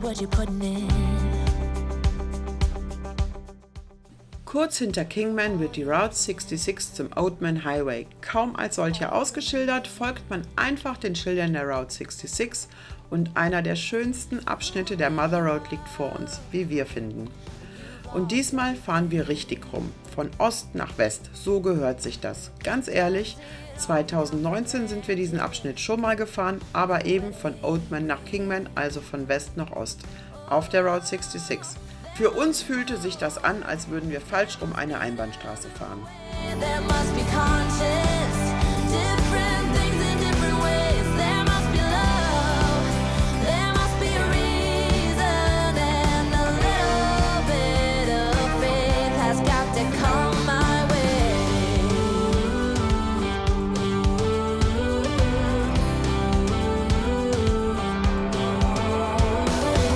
what you're putting in. Kurz hinter Kingman wird die Route 66 zum Oatman Highway. Kaum als solcher ausgeschildert, folgt man einfach den Schildern der Route 66 und einer der schönsten Abschnitte der Mother Road liegt vor uns, wie wir finden. Und diesmal fahren wir richtig rum, von Ost nach West, so gehört sich das. Ganz ehrlich, 2019 sind wir diesen Abschnitt schon mal gefahren, aber eben von Oatman nach Kingman, also von West nach Ost, auf der Route 66. Für uns fühlte sich das an, als würden wir falsch rum eine Einbahnstraße fahren. There must be conscience, different things in different ways. There must be love, there must be a reason, and a little bit of faith has got to come my way.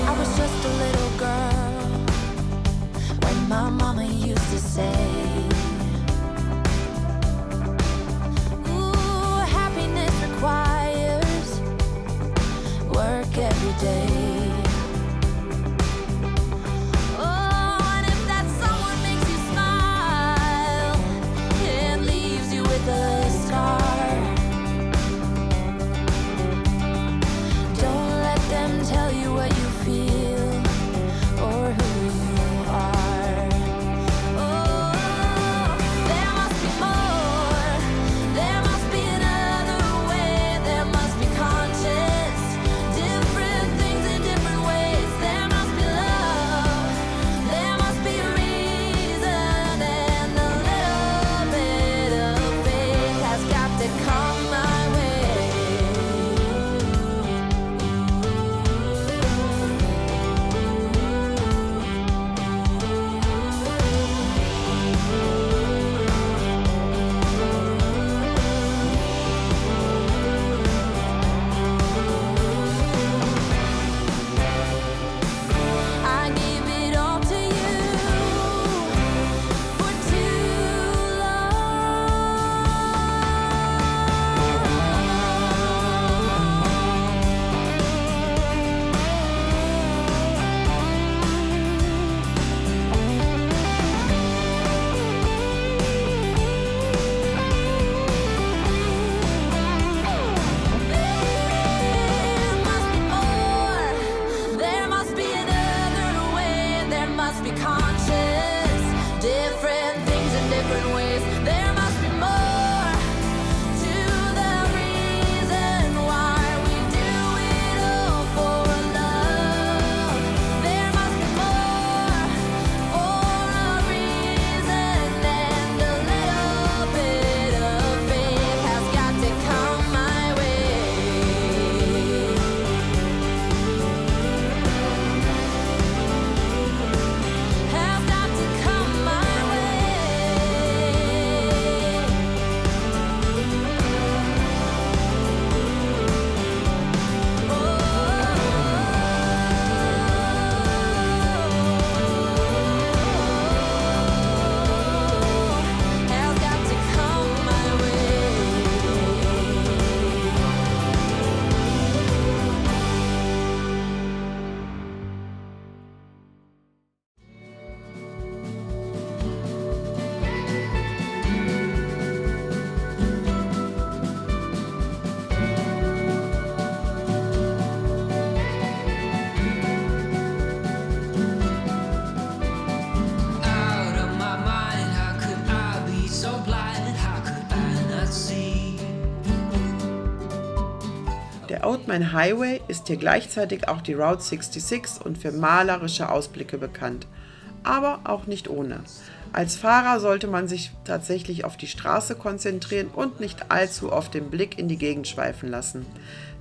I was just a little girl when my mama used to say, every day. Oh, and if that someone makes you smile and leaves you with a scar, don't let them tell you what you feel or who you are. Oh, there must be more, there must be another way, there must be conscience. Der Oatman Highway ist hier gleichzeitig auch die Route 66 und für malerische Ausblicke bekannt, aber auch nicht ohne. Als Fahrer sollte man sich tatsächlich auf die Straße konzentrieren und nicht allzu oft den Blick in die Gegend schweifen lassen.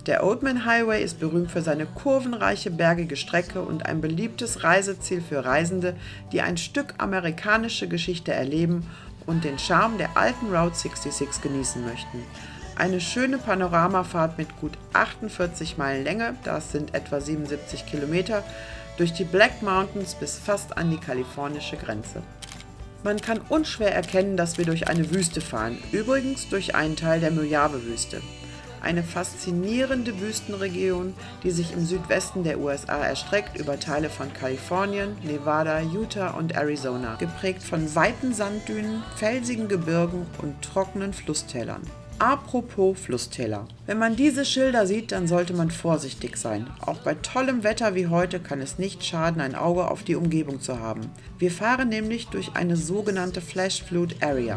Der Oatman Highway ist berühmt für seine kurvenreiche, bergige Strecke und ein beliebtes Reiseziel für Reisende, die ein Stück amerikanische Geschichte erleben und den Charme der alten Route 66 genießen möchten. Eine schöne Panoramafahrt mit gut 48 Meilen Länge, das sind etwa 77 Kilometer, durch die Black Mountains bis fast an die kalifornische Grenze. Man kann unschwer erkennen, dass wir durch eine Wüste fahren, übrigens durch einen Teil der Mojave-Wüste. eine faszinierende Wüstenregion, die sich im Südwesten der USA erstreckt über Teile von Kalifornien, Nevada, Utah und Arizona, geprägt von weiten Sanddünen, felsigen Gebirgen und trockenen Flusstälern. Apropos Flusstäler. Wenn man diese Schilder sieht, dann sollte man vorsichtig sein. Auch bei tollem Wetter wie heute kann es nicht schaden, ein Auge auf die Umgebung zu haben. Wir fahren nämlich durch eine sogenannte Flash Flood Area.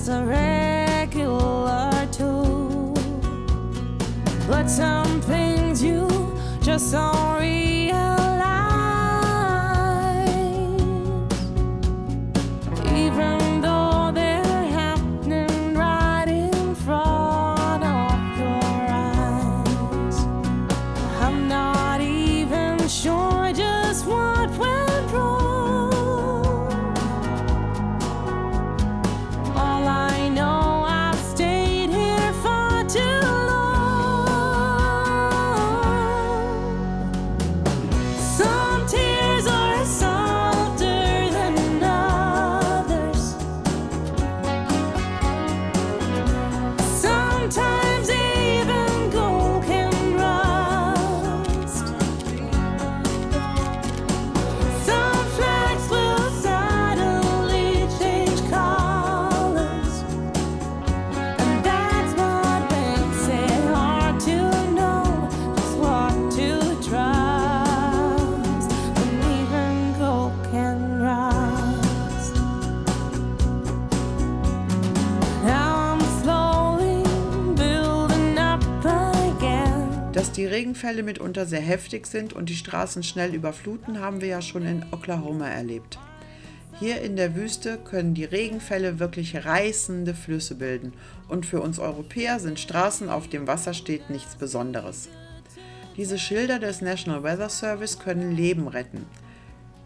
A regular tool, but some things you just don't realize. Even though they're happening right in front of your eyes, I'm not even sure just what went wrong. die Regenfälle mitunter sehr heftig sind und die Straßen schnell überfluten, haben wir ja schon in Oklahoma erlebt. Hier in der Wüste können die Regenfälle wirklich reißende Flüsse bilden und für uns Europäer sind Straßen, auf dem Wasser steht, nichts Besonderes. Diese Schilder des National Weather Service können Leben retten.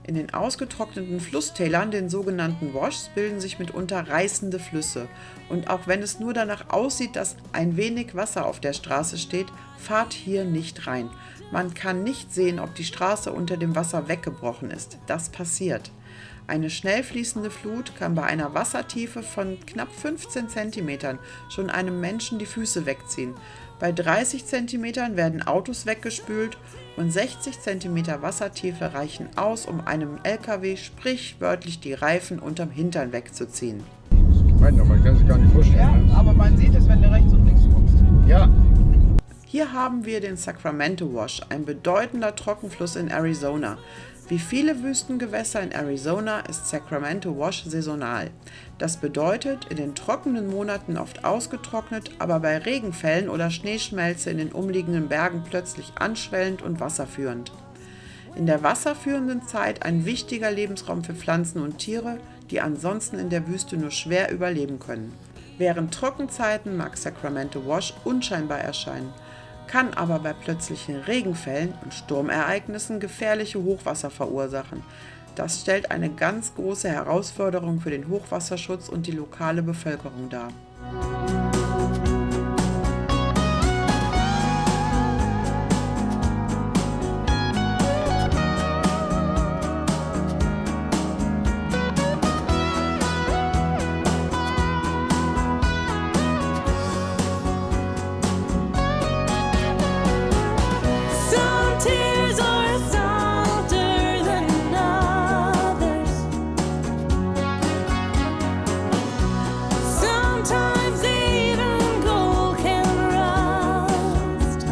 In den ausgetrockneten Flusstälern, den sogenannten Washs, bilden sich mitunter reißende Flüsse. Und auch wenn es nur danach aussieht, dass ein wenig Wasser auf der Straße steht, fahrt hier nicht rein. Man kann nicht sehen, ob die Straße unter dem Wasser weggebrochen ist. Das passiert. Eine schnell fließende Flut kann bei einer Wassertiefe von knapp 15 cm schon einem Menschen die Füße wegziehen. Bei 30 cm werden Autos weggespült und 60 cm Wassertiefe reichen aus, um einem LKW sprichwörtlich die Reifen unterm Hintern wegzuziehen. Man kann sich gar nicht vorstellen. Ja, aber man sieht es, wenn du rechts und links guckst. Ja. Hier haben wir den Sacramento Wash, ein bedeutender Trockenfluss in Arizona. Wie viele Wüstengewässer in Arizona ist Sacramento Wash saisonal. Das bedeutet, in den trockenen Monaten oft ausgetrocknet, aber bei Regenfällen oder Schneeschmelze in den umliegenden Bergen plötzlich anschwellend und wasserführend. In der wasserführenden Zeit ein wichtiger Lebensraum für Pflanzen und Tiere, die ansonsten in der Wüste nur schwer überleben können. Während Trockenzeiten mag Sacramento Wash unscheinbar erscheinen, kann aber bei plötzlichen Regenfällen und Sturmereignissen gefährliche Hochwasser verursachen. Das stellt eine ganz große Herausforderung für den Hochwasserschutz und die lokale Bevölkerung dar. Some tears are softer than others. Sometimes even gold can rust.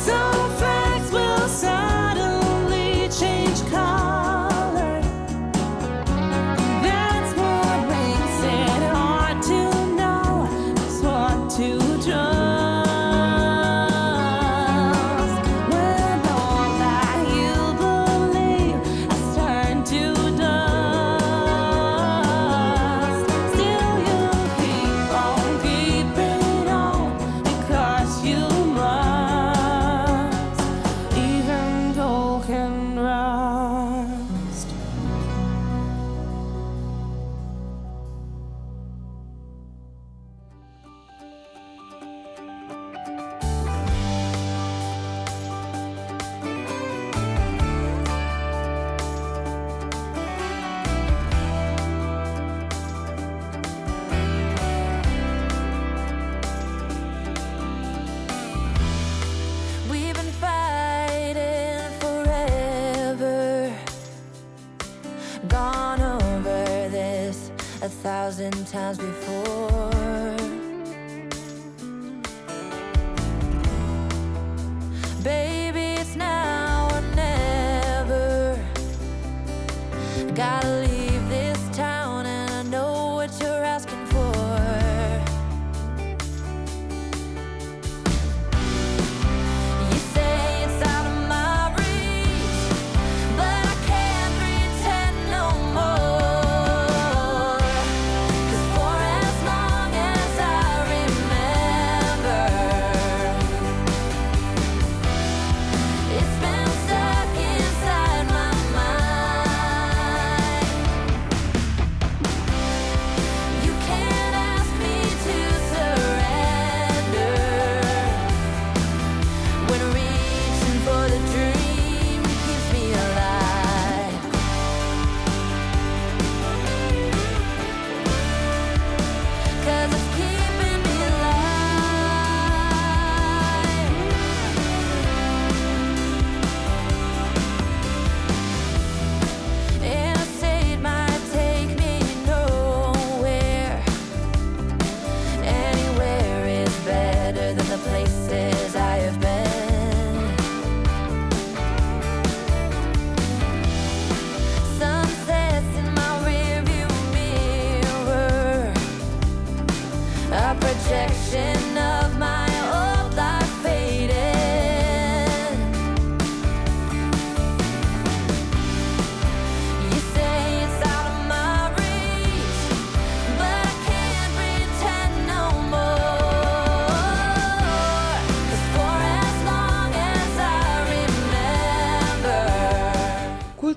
Some facts will suddenly change color. That's what makes it hard to know just what to trust. When all that you believe has turned to dust, still you keep on keeping on because you must. Even gold can rust. We've been fighting forever, gone over this 1,000 times before. Baby, it's now or never. Gotta leave this town and I know what you're asking for. You say it's out of my reach, but I can't pretend no more. 'Cause for as long as I remember, it's been stuck inside my mind.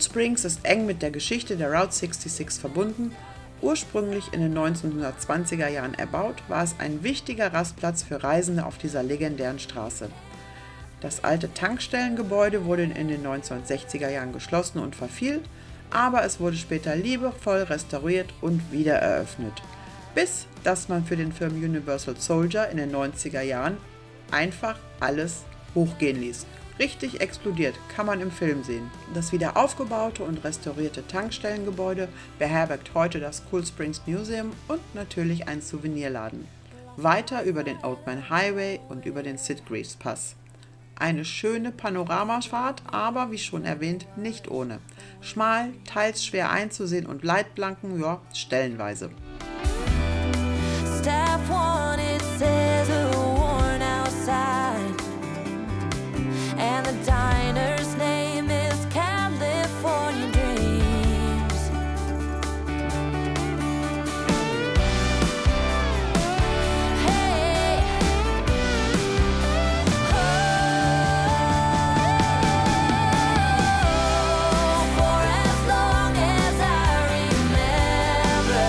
Cool Springs ist eng mit der Geschichte der Route 66 verbunden. Ursprünglich in den 1920er Jahren erbaut, war es ein wichtiger Rastplatz für Reisende auf dieser legendären Straße. Das alte Tankstellengebäude wurde in den 1960er Jahren geschlossen und verfiel, aber es wurde später liebevoll restauriert und wiedereröffnet. Bis dass man für den Film Universal Soldier in den 90er Jahren einfach alles hochgehen ließ. Richtig explodiert, kann man im Film sehen. Das wieder aufgebaute und restaurierte Tankstellengebäude beherbergt heute das Cool Springs Museum und natürlich einen Souvenirladen. Weiter über den Oatman Highway und über den Sitgreaves Pass. Eine schöne Panoramafahrt, aber wie schon erwähnt, nicht ohne. Schmal, teils schwer einzusehen und Leitplanken, ja, stellenweise. Staff one, it says a worn outside. And the diner's name is California Dreams. Hey, oh, for as long as I remember,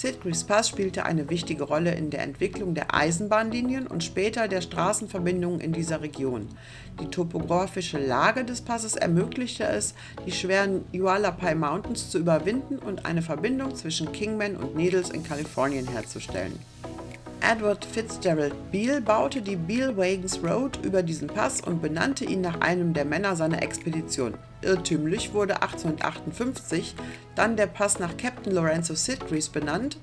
Sitgreaves Pass spielte eine wichtige Rolle in der Entwicklung der Eisenbahnlinien und später der Straßenverbindungen in dieser Region. Die topografische Lage des Passes ermöglichte es, die schweren Yavapai Mountains zu überwinden und eine Verbindung zwischen Kingman und Needles in Kalifornien herzustellen. Edward Fitzgerald Beale baute die Beale-Wagons Road über diesen Pass und benannte ihn nach einem der Männer seiner Expedition. Irrtümlich wurde 1858 dann der Pass nach Captain Lorenzo Sitgreaves benannt,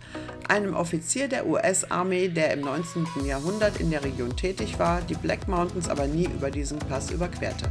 einem Offizier der US-Armee, der im 19. Jahrhundert in der Region tätig war, die Black Mountains aber nie über diesen Pass überquerte.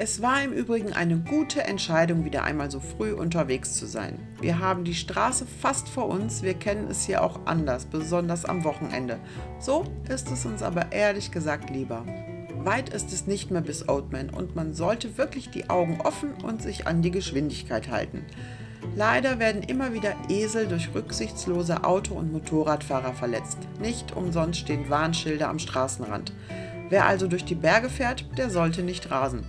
Es war im Übrigen eine gute Entscheidung, wieder einmal so früh unterwegs zu sein. Wir haben die Straße fast vor uns, wir kennen es hier auch anders, besonders am Wochenende. So ist es uns aber ehrlich gesagt lieber. Weit ist es nicht mehr bis Oatman und man sollte wirklich die Augen offen und sich an die Geschwindigkeit halten. Leider werden immer wieder Esel durch rücksichtslose Auto- und Motorradfahrer verletzt. Nicht umsonst stehen Warnschilder am Straßenrand. Wer also durch die Berge fährt, der sollte nicht rasen.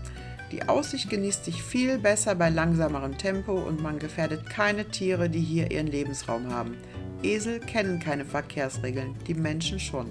Die Aussicht genießt sich viel besser bei langsamerem Tempo und man gefährdet keine Tiere, die hier ihren Lebensraum haben. Esel kennen keine Verkehrsregeln, die Menschen schon.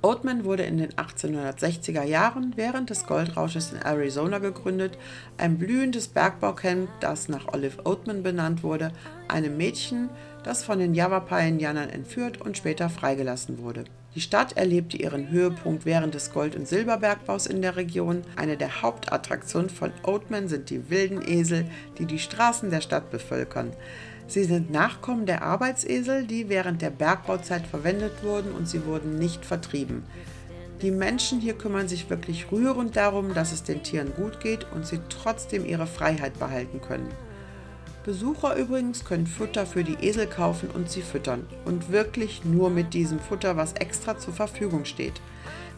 Oatman wurde in den 1860er Jahren während des Goldrausches in Arizona gegründet, ein blühendes Bergbaukemp, das nach Olive Oatman benannt wurde, einem Mädchen, das von den Yavapai-Indianern entführt und später freigelassen wurde. Die Stadt erlebte ihren Höhepunkt während des Gold- und Silberbergbaus in der Region. Eine der Hauptattraktionen von Oatman sind die wilden Esel, die die Straßen der Stadt bevölkern. Sie sind Nachkommen der Arbeitsesel, die während der Bergbauzeit verwendet wurden, und sie wurden nicht vertrieben. Die Menschen hier kümmern sich wirklich rührend darum, dass es den Tieren gut geht und sie trotzdem ihre Freiheit behalten können. Besucher übrigens können Futter für die Esel kaufen und sie füttern. Und wirklich nur mit diesem Futter, was extra zur Verfügung steht.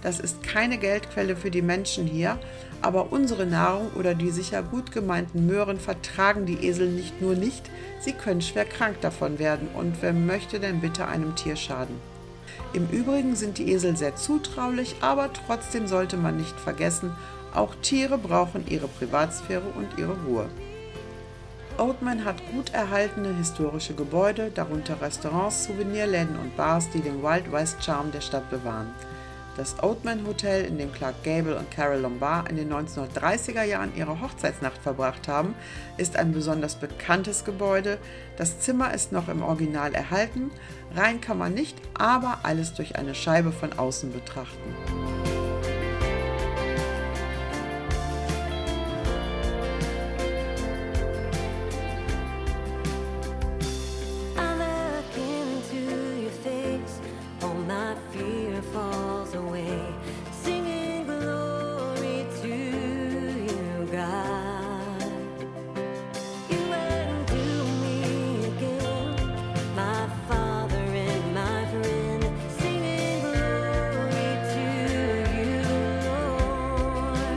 Das ist keine Geldquelle für die Menschen hier, aber unsere Nahrung oder die sicher gut gemeinten Möhren vertragen die Esel nicht nur nicht, sie können schwer krank davon werden, und wer möchte denn bitte einem Tier schaden? Im Übrigen sind die Esel sehr zutraulich, aber trotzdem sollte man nicht vergessen, auch Tiere brauchen ihre Privatsphäre und ihre Ruhe. Oatman hat gut erhaltene historische Gebäude, darunter Restaurants, Souvenirläden und Bars, die den Wild West Charme der Stadt bewahren. Das Oatman Hotel, in dem Clark Gable und Carole Lombard in den 1930er Jahren ihre Hochzeitsnacht verbracht haben, ist ein besonders bekanntes Gebäude. Das Zimmer ist noch im Original erhalten, rein kann man nicht, aber alles durch eine Scheibe von außen betrachten. I look into your face, all my fear falls away, singing glory to you, God. You undo me again, my Father and my friend, singing glory to you, Lord.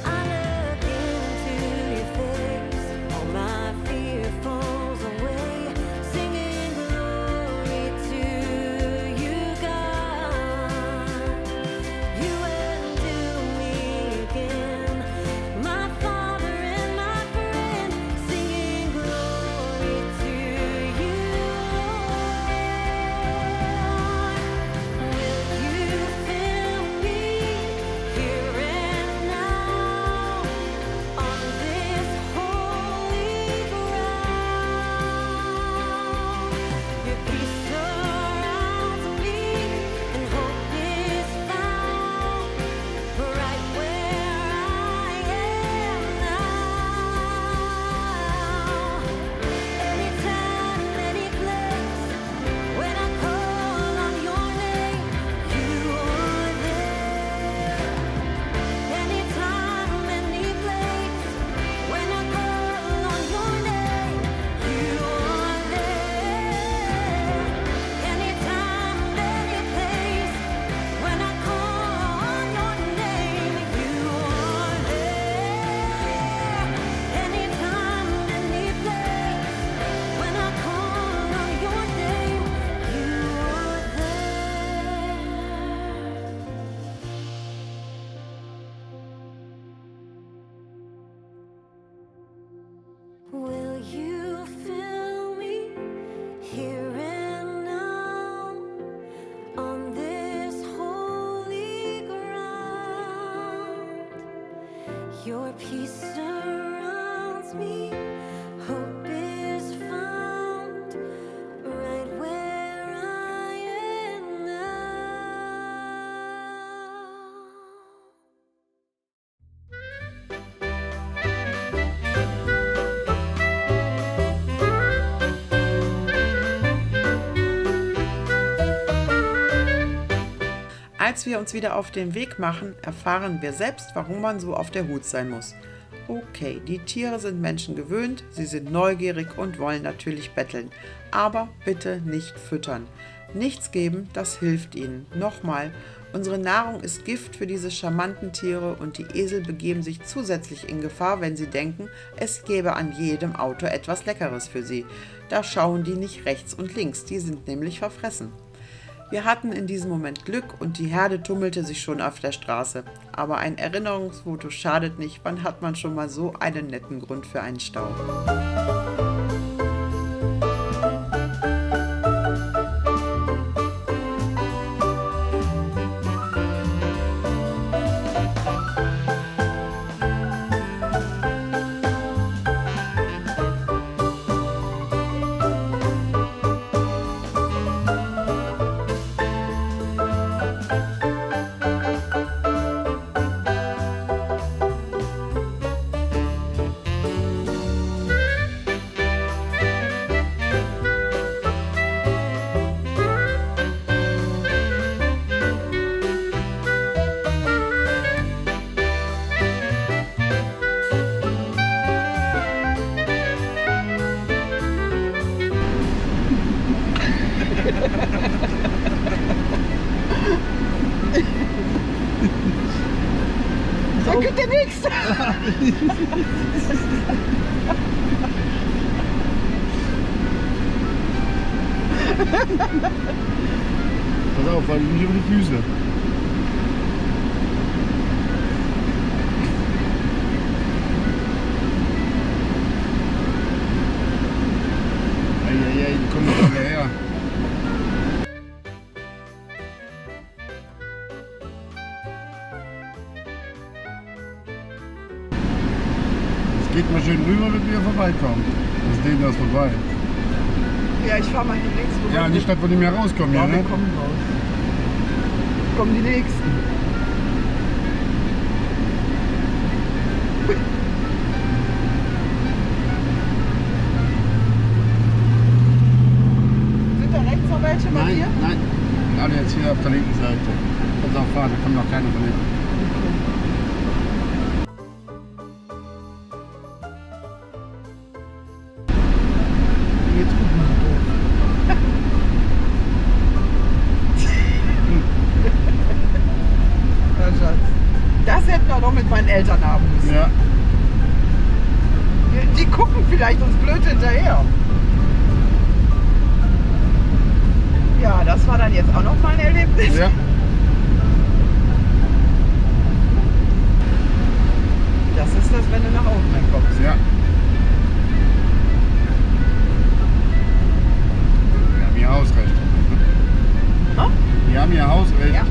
I look into your face, all my fear falls away, singing glory to you, God. You undo me again, my Father and my friend, singing glory to you, Lord. Will you fill me here and now on this holy ground? Your peace surrounds me and hope is found right where I am now. Anytime, any place, when I call on your name, you are there. Anytime, any place, when I call on your name, you are there. Anytime, any place, when I call on your name, you are there. Anytime, any place, when I call on your name, you are there. Will you fill me here and now on this holy ground? Your peace surrounds me, hope is found right where I am now. Als wir uns wieder auf den Weg machen, erfahren wir selbst, warum man so auf der Hut sein muss. Okay, die Tiere sind Menschen gewöhnt, sie sind neugierig und wollen natürlich betteln. Aber bitte nicht füttern. Nichts geben, das hilft ihnen. Nochmal, unsere Nahrung ist Gift für diese charmanten Tiere und die Esel begeben sich zusätzlich in Gefahr, wenn sie denken, es gäbe an jedem Auto etwas Leckeres für sie. Da schauen die nicht rechts und links, die sind nämlich verfressen. Wir hatten in diesem Moment Glück und die Herde tummelte sich schon auf der Straße. Aber ein Erinnerungsfoto schadet nicht, wann hat man schon mal so einen netten Grund für einen Stau? Da geht der Nächste. Pass auf, fall nicht über die Füße. Eieiei, die kommen doch alle her. Jetzt geht mal schön rüber, wenn wir vorbeikommen. Das ist denen das vorbei. Ja, ich fahr mal hier links. wo Ja, wir- nicht, dass wir nicht mehr rauskommen, Ja, ja, wir ne? kommen raus. Kommen die Nächsten. Sind da rechts noch welche bei Nein, dir? nein. Alle jetzt hier auf der linken Seite. Kannst auch fahren, da kommt noch keiner von hinten. Jetzt gucken wir doof. Ja, Schatz. Das hätten wir doch mit meinen Eltern haben müssen. Ja. Die gucken vielleicht uns blöd hinterher. Ja, das war dann jetzt auch noch mal ein Erlebnis. Ja. Das ist das, wenn du nach Oldman kommst. Ja. Wir haben hier Hausrecht. Ha? Wir haben hier Hausrecht. Ja.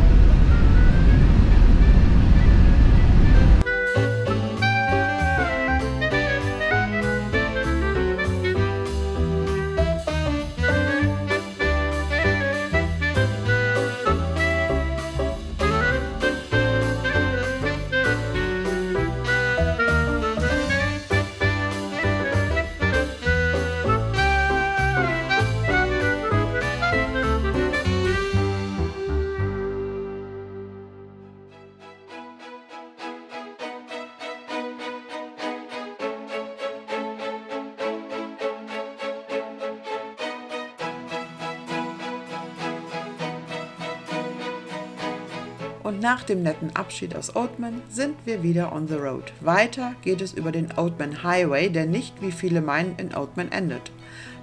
Und nach dem netten Abschied aus Oatman sind wir wieder on the road. Weiter geht es über den Oatman Highway, der nicht, wie viele meinen, in Oatman endet.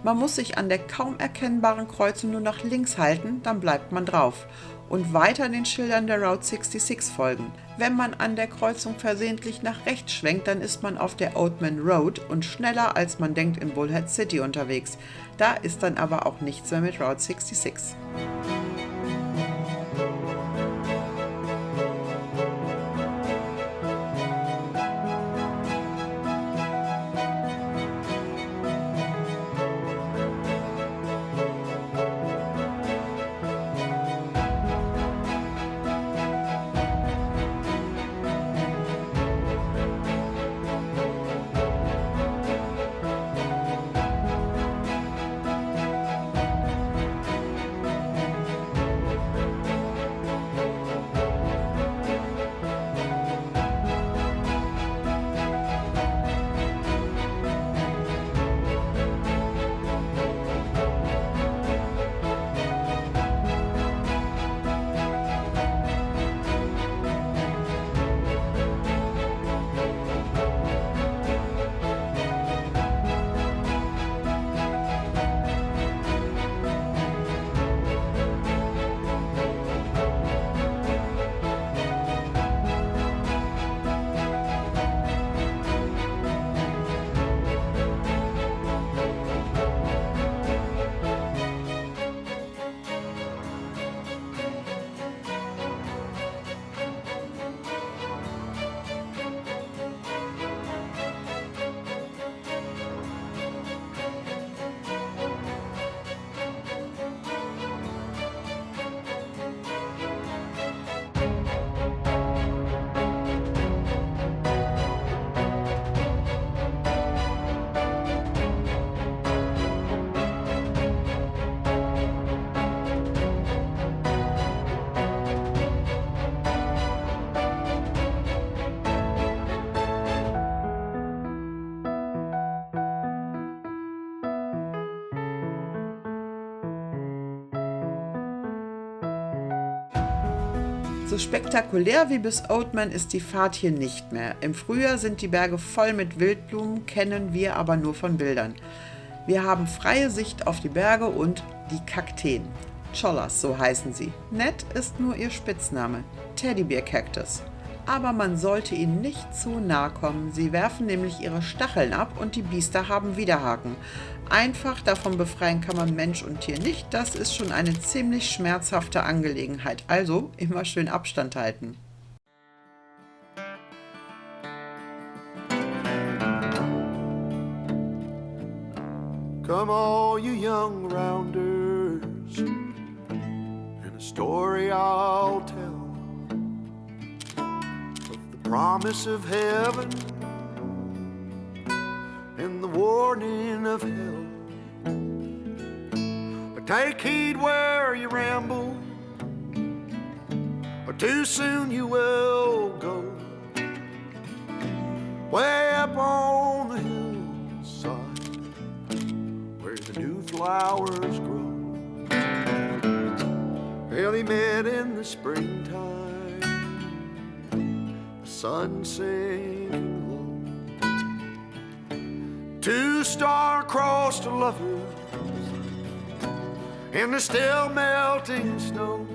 Man muss sich an der kaum erkennbaren Kreuzung nur nach links halten, dann bleibt man drauf. Und weiter den Schildern der Route 66 folgen. Wenn man an der Kreuzung versehentlich nach rechts schwenkt, dann ist man auf der Oatman Road und schneller als man denkt in Bullhead City unterwegs. Da ist dann aber auch nichts mehr mit Route 66. So spektakulär wie bis Oatman ist die Fahrt hier nicht mehr. Im Frühjahr sind die Berge voll mit Wildblumen, kennen wir aber nur von Bildern. Wir haben freie Sicht auf die Berge und die Kakteen. Chollas, so heißen sie. Ned ist nur ihr Spitzname, Teddybär-Cactus. Aber man sollte ihnen nicht zu nahe kommen, sie werfen nämlich ihre Stacheln ab und die Biester haben Widerhaken. Einfach davon befreien kann man Mensch und Tier nicht, das ist schon eine ziemlich schmerzhafte Angelegenheit, also immer schön Abstand halten. Come all you young rounders, and a story I'll tell of the promise of heaven and the warning of hell. But take heed where you ramble, or too soon you will go way up on the hillside where the new flowers grow. Well, they met in the springtime, the sun sinking low. Two star-crossed lovers in the still melting snow,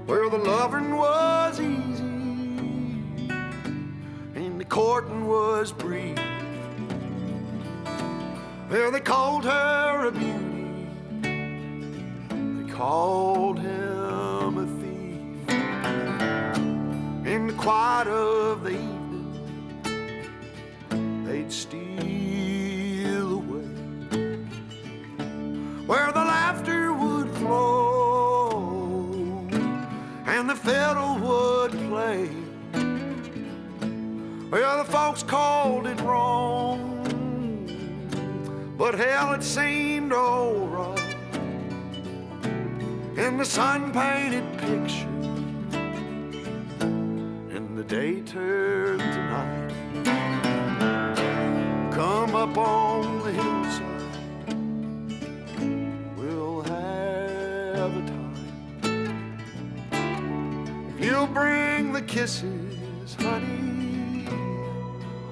where the loving was easy and the courting was brief. Well, they called her a beauty, they called him a thief. In the quiet of the evening, they'd steal away, where the laughter would flow and the fiddle would play. Well, the folks called it wrong, but hell, it seemed alright in the sun-painted picture, and the day turned to night. Come up on the hillside, we'll have a time. If you'll bring the kisses, honey,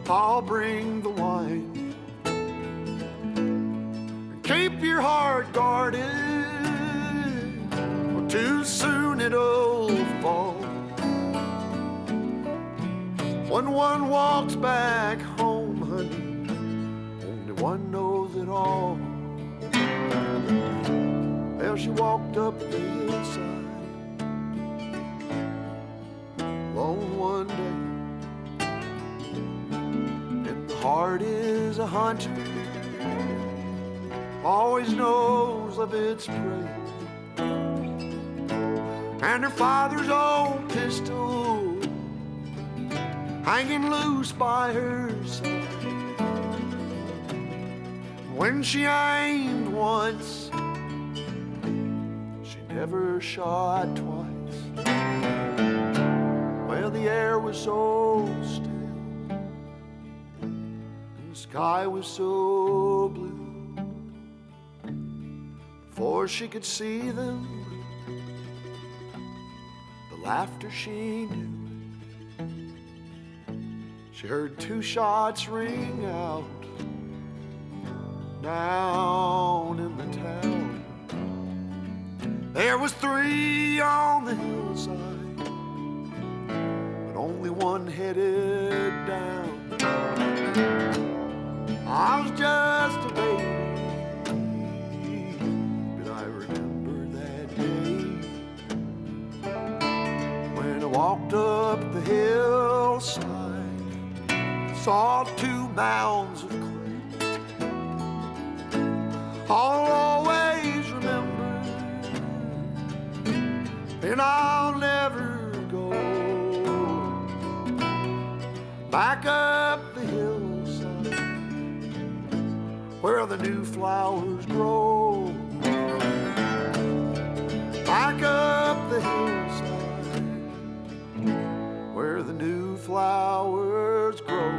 I'll bring the wine. Keep your heart guarded, or too soon it'll fall. When one walks back home, honey, only one knows it all. Well, she walked up the hillside alone one day, and the heart is a hunter, always knows of its prey. And her father's old pistol hanging loose by her side. When she aimed once, she never shot twice. Well, the air was so still, and the sky was so blue. Before she could see them, the laughter she knew. She heard two shots ring out down in the town. There was three on the hillside, but only one headed down. I was just a baby, walked up the hillside, saw two mounds of clay. I'll always remember, and I'll never go back up the hillside where the new flowers grow. Back up the hillside where the new flowers grow.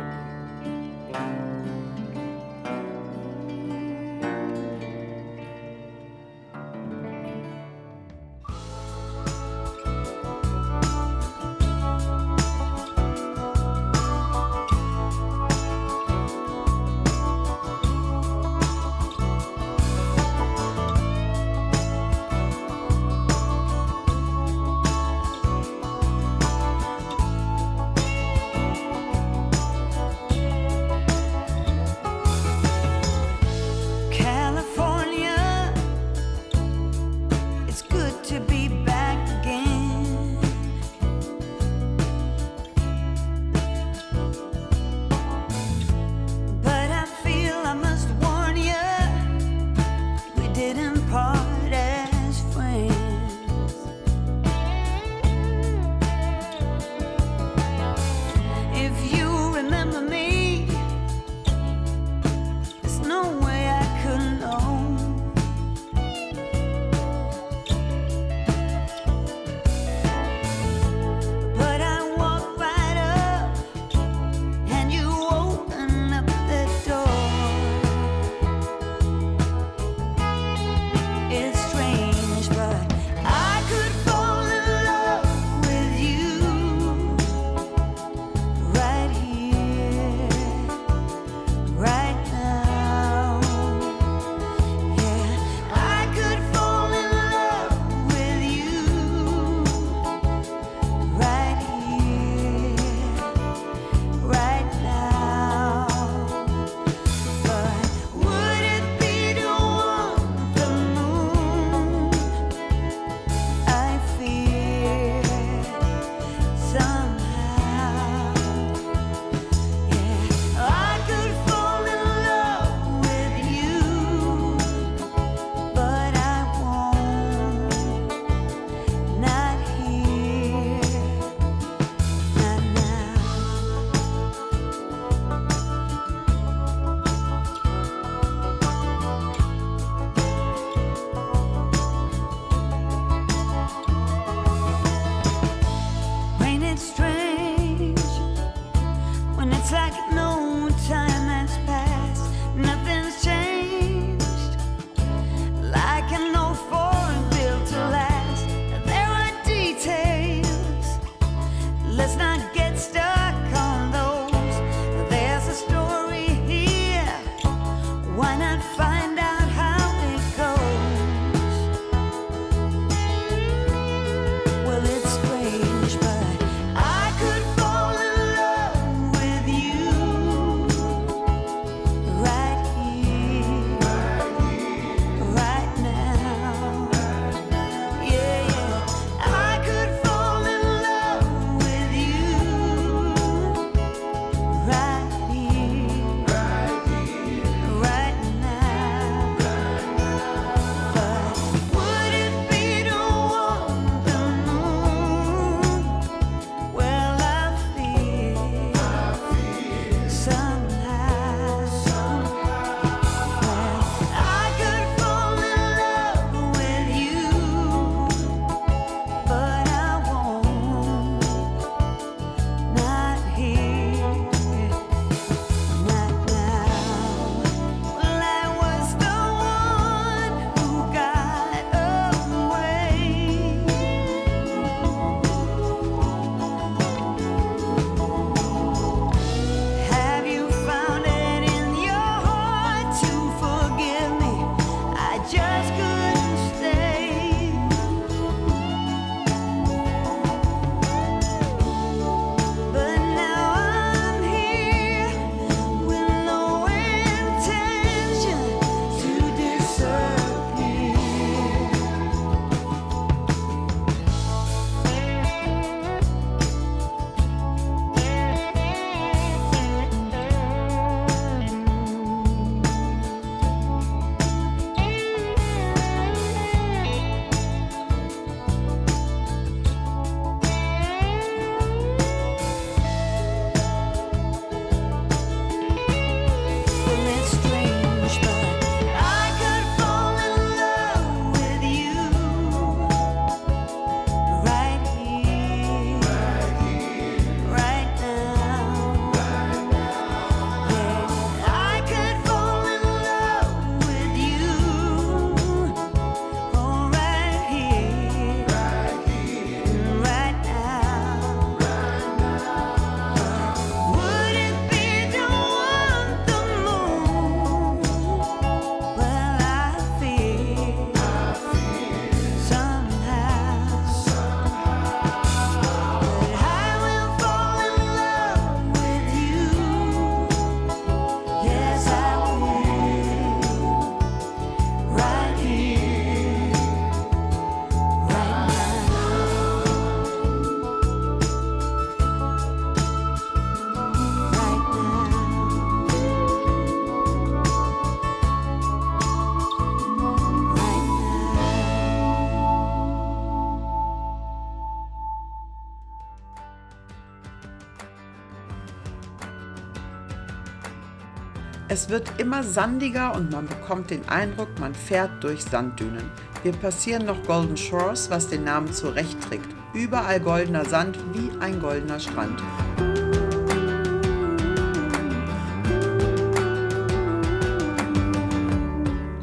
Es wird immer sandiger und man bekommt den Eindruck, man fährt durch Sanddünen. Wir passieren noch Golden Shores, was den Namen zurecht trägt. Überall goldener Sand wie ein goldener Strand.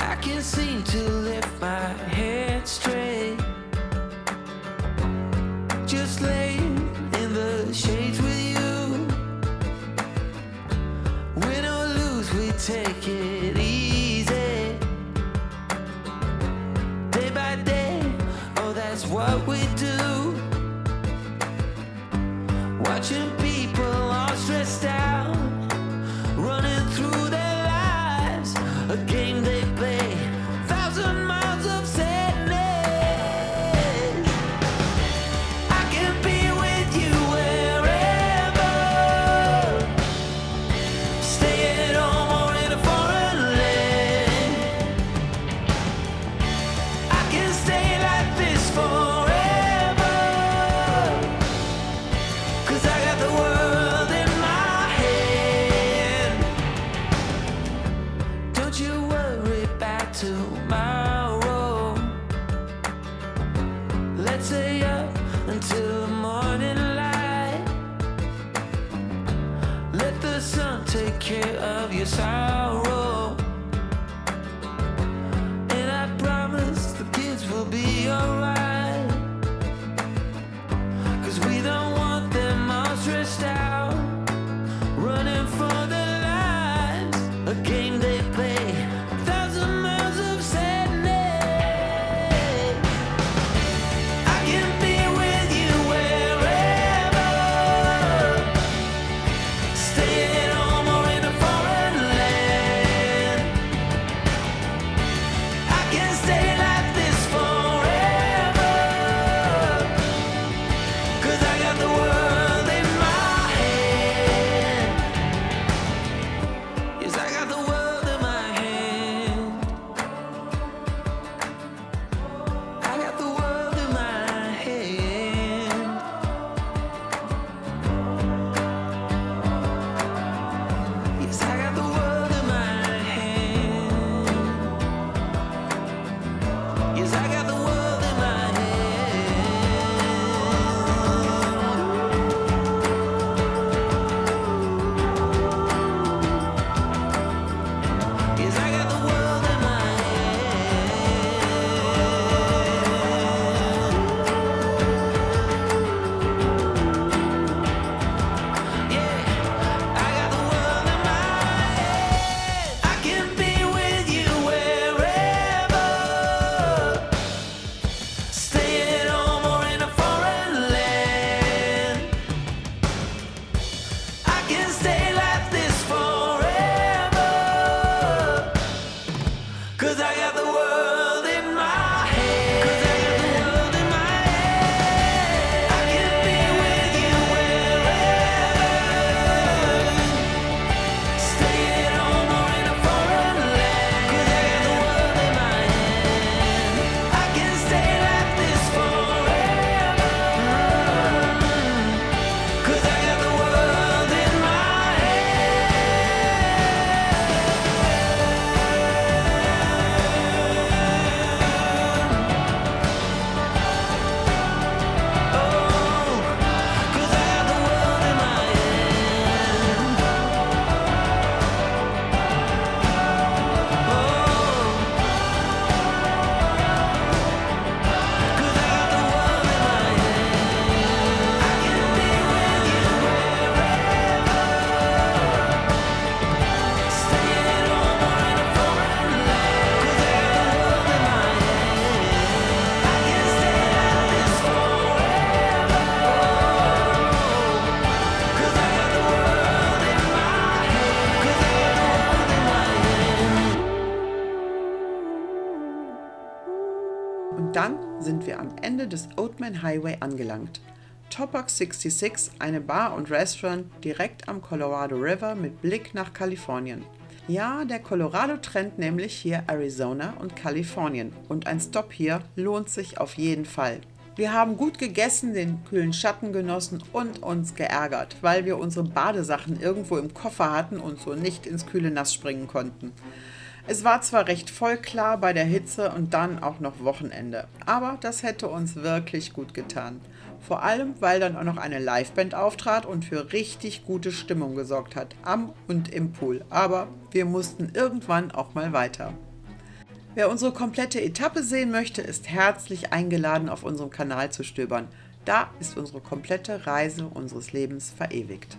I can't seem to lift my head straight. Just laying in the shades with you. Win or lose, we take it easy. Day by day, oh, that's what we do. Watching people all stressed out, running through their lives, a game they play, 1,000 miles of sadness. I can be with you wherever, stay at home or in a foreign land. I can stay like this forever, 'cause I got the world in my hand. Don't you worry about tomorrow. Let's stay up until the morning light. Let the sun take care of your sorrow. And I promise the kids will be alright. 'Cause we don't want them all stressed out, running for their lives, a game they play, 1,000 miles of sadness. I can be with you wherever, stay at home or in a foreign land. I can stay like this forever, 'cause I got the world in my hand. Yes, I got the world in my hand. I got the world in my hand. Yes, I got the world in my hand. Yes, I got the world in my hand. Yes, I got the world in my hand. Yeah, I got the world in my hand. I can be with you wherever, stay at home or in a foreign land. I can stay like this forever, 'cause I got the world in my hand. 'Cause I got the world in my hand. I can be with you wherever, stay at home or in a foreign land. 'Cause I got the world in my hand. I can stay like this forever, 'cause I got the world in my hand. Oh, 'cause I got the world in my hand. Oh, 'cause I got the world in my hand. I can be with you wherever, stay at home or in a foreign land. 'Cause I got the world in my hand. I can stay like this forever, 'cause I got the world in my hand. 'Cause I got the world in my hand. Und dann sind wir am Ende des Oatman Highway angelangt. Topaz 66, eine Bar und Restaurant direkt am Colorado River mit Blick nach Kalifornien. Ja, der Colorado trennt nämlich hier Arizona und Kalifornien und ein Stopp hier lohnt sich auf jeden Fall. Wir haben gut gegessen, den kühlen Schatten genossen und uns geärgert, weil wir unsere Badesachen irgendwo im Koffer hatten und so nicht ins kühle Nass springen konnten. Es war zwar recht voll klar bei der Hitze und dann auch noch Wochenende, aber das hätte uns wirklich gut getan. Vor allem, weil dann auch noch eine Liveband auftrat und für richtig gute Stimmung gesorgt hat, am und im Pool. Aber wir mussten irgendwann auch mal weiter. Wer unsere komplette Etappe sehen möchte, ist herzlich eingeladen, auf unserem Kanal zu stöbern. Da ist unsere komplette Reise unseres Lebens verewigt.